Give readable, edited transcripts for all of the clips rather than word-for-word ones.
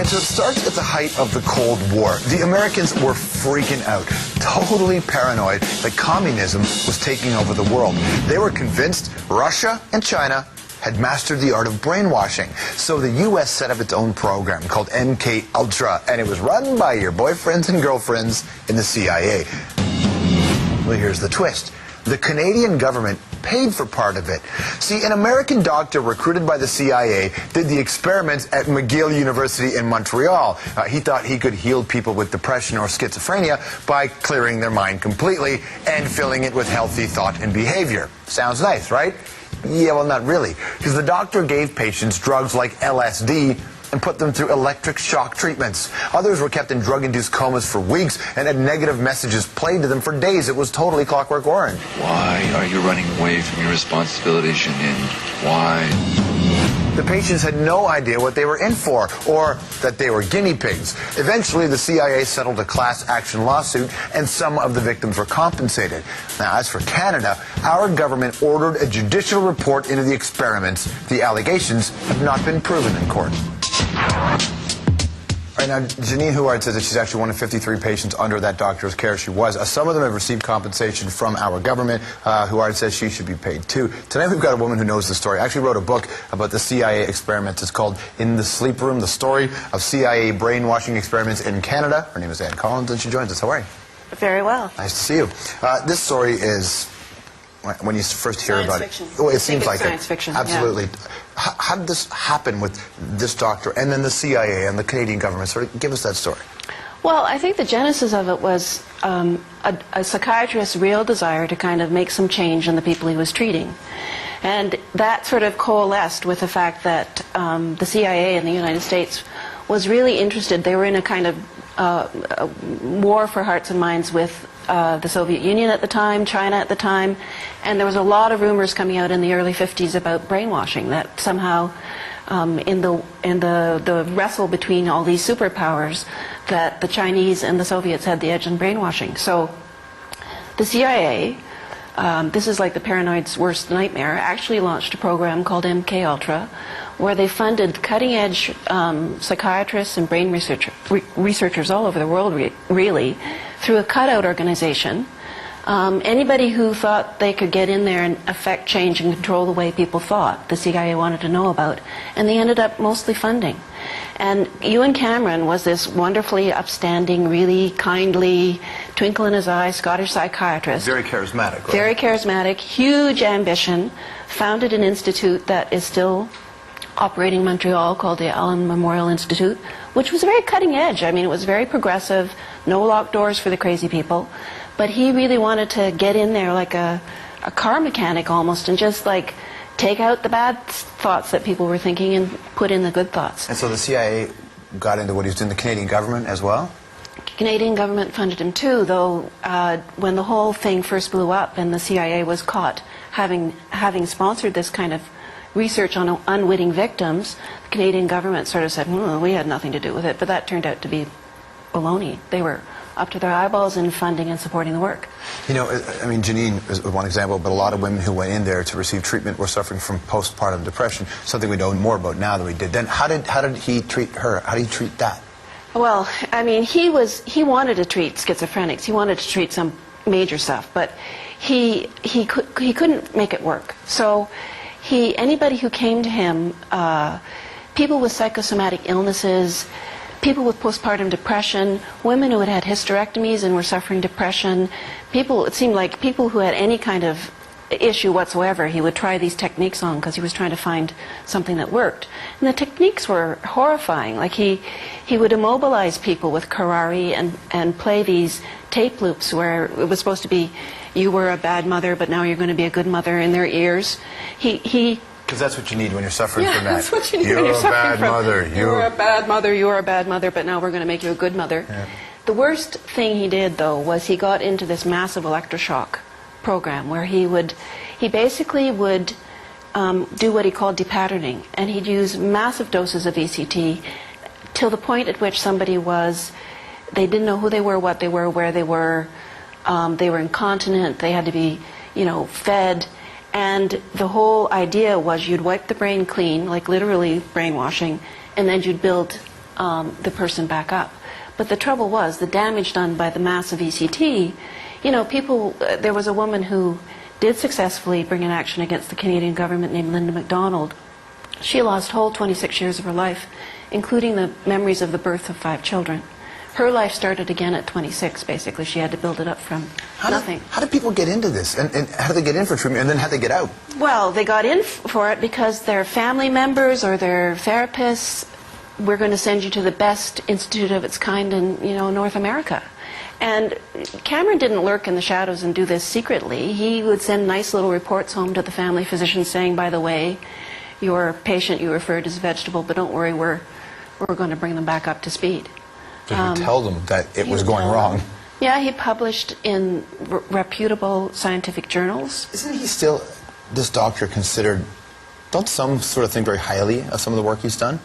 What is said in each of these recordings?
right, so it starts at the height of the Cold War. The Americans were freaking out, totally paranoid that communism was taking over the world. They were convinced Russia and China had mastered the art of brainwashing. So the U.S. set up its own program called MKULTRA, and it was run by your boyfriends and girlfriends in the CIA. Well, here's the twist. The Canadian government paid for part of it. See, an American doctor recruited by the CIA did the experiments at McGill University in Montreal. He thought he could heal people with depression or schizophrenia by clearing their mind completely and filling it with healthy thought and behavior. Sounds nice, right? Yeah, well, not really, because the doctor gave patients drugs like LSD and put them through electric shock treatments. Others were kept in drug-induced comas for weeks and had negative messages played to them for days. It was totally Clockwork Orange. Why are you running away from your responsibilities, Janine? Why? The patients had no idea what they were in for, or that they were guinea pigs. Eventually, the CIA settled a class action lawsuit, and some of the victims were compensated. Now, as for Canada, our government ordered a judicial report into the experiments. The allegations have not been proven in court. All right, now, Janine Huard says that she's actually one of 53 patients under that doctor's care. She was. Some of them have received compensation from our government. Huard says she should be paid, too. Tonight, we've got a woman who knows the story. I actually wrote a book about the CIA experiments. It's called In the Sleep Room, the story of CIA brainwashing experiments in Canada. Her name is Ann Collins, and she joins us. How are you? Very well. Nice to see you. This story is, when you first hear about it, oh, it seems like science fiction. Absolutely. Yeah. How did this happen with this doctor and then the CIA and the Canadian government? Sort of give us that story. Well, I think the genesis of it was a psychiatrist's real desire to kind of make some change in the people he was treating. And that sort of coalesced with the fact that the CIA in the United States was really interested. They were in a kind of war for hearts and minds with the Soviet Union at the time, China at the time, and there was a lot of rumors coming out in the early 50s about brainwashing, that somehow in the wrestle between all these superpowers, that the Chinese and the Soviets had the edge in brainwashing. So the CIA, this is like the paranoid's worst nightmare, actually launched a program called MKUltra, where they funded cutting-edge psychiatrists and brain researchers all over the world, really, through a cutout organization. Anybody who thought they could get in there and affect change and control the way people thought, the CIA wanted to know about, and they ended up mostly funding. And Ewan Cameron was this wonderfully upstanding, really kindly, twinkle in his eye Scottish psychiatrist. Very charismatic, right? Very charismatic, huge ambition, founded an institute that is still operating in Montreal called the Allen Memorial Institute, which was very cutting edge. I mean, it was very progressive, no locked doors for the crazy people. But he really wanted to get in there like a car mechanic almost, and just like take out the bad thoughts that people were thinking and put in the good thoughts. And so the CIA got into what he was doing, the Canadian government as well? Canadian government funded him too, though when the whole thing first blew up and the CIA was caught having sponsored this kind of research on unwitting victims, the Canadian government sort of said, we had nothing to do with it, but that turned out to be baloney. They were up to their eyeballs in funding and supporting the work. You know, I mean, Janine is one example, but a lot of women who went in there to receive treatment were suffering from postpartum depression, something we know more about now than we did then. How did he treat her? How did he treat that? Well, I mean, he wanted to treat schizophrenics. He wanted to treat some major stuff, but he couldn't make it work. So anybody who came to him, people with psychosomatic illnesses, people with postpartum depression, women who had had hysterectomies and were suffering depression, it seemed like people who had any kind of issue whatsoever, he would try these techniques on because he was trying to find something that worked. And the techniques were horrifying. Like he would immobilize people with curare and play these tape loops where it was supposed to be, you were a bad mother, but now you're going to be a good mother, in their ears. Because that's what you need when you're suffering from that. Yeah, that's what you need when you're suffering from. You're a bad mother, you're a bad mother, but now we're going to make you a good mother. Yeah. The worst thing he did, though, was he got into this massive electroshock program where he basically would do what he called depatterning, and he'd use massive doses of ECT till the point at which somebody they didn't know who they were, what they were, where they were incontinent, they had to be, fed. And the whole idea was you'd wipe the brain clean, like literally brainwashing, and then you'd build the person back up. But the trouble was the damage done by the massive ECT. You know, there was a woman who did successfully bring an action against the Canadian government named Linda MacDonald. She lost whole 26 years of her life, including the memories of the birth of 5 children. Her life started again at 26, basically. She had to build it up from nothing. How did people get into this? And how did they get in for treatment? And then how did they get out? Well, they got in for it because their family members or their therapists, we're going to send you to the best institute of its kind in, you know, North America. And Cameron didn't lurk in the shadows and do this secretly. He would send nice little reports home to the family physician saying, by the way, your patient you referred is a vegetable, but don't worry, we're going to bring them back up to speed. Did he tell them that it was going wrong? Yeah, he published in reputable scientific journals. Isn't he still, this doctor, considered, don't some sort of think very highly of some of the work he's done?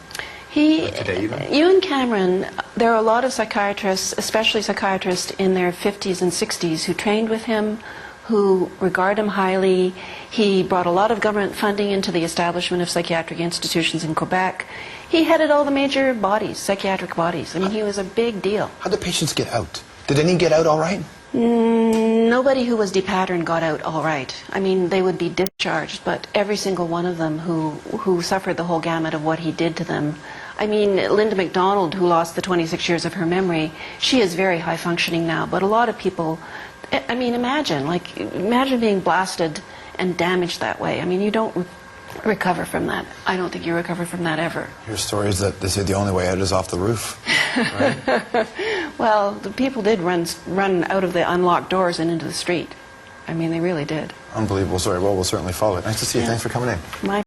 Today even? Ewan Cameron, there are a lot of psychiatrists, especially psychiatrists in their 50s and 60s, who trained with him, who regard him highly. He brought a lot of government funding into the establishment of psychiatric institutions in Quebec. He headed all the major bodies, psychiatric bodies. I mean, he was a big deal. How did patients get out? Did any get out all right? Nobody who was depatterned got out all right. I mean, they would be discharged, but every single one of them who suffered the whole gamut of what he did to them. I mean, Linda MacDonald, who lost the 26 years of her memory, she is very high functioning now, but a lot of people, I mean, imagine being blasted and damaged that way. I mean, you don't recover from that. I don't think you recover from that ever. Your story is that they say the only way out is off the roof, right? Well, the people did run out of the unlocked doors and into the street. I mean, they really did. Unbelievable story. Well, we'll certainly follow it. Nice to see you. Yeah. Thanks for coming in. My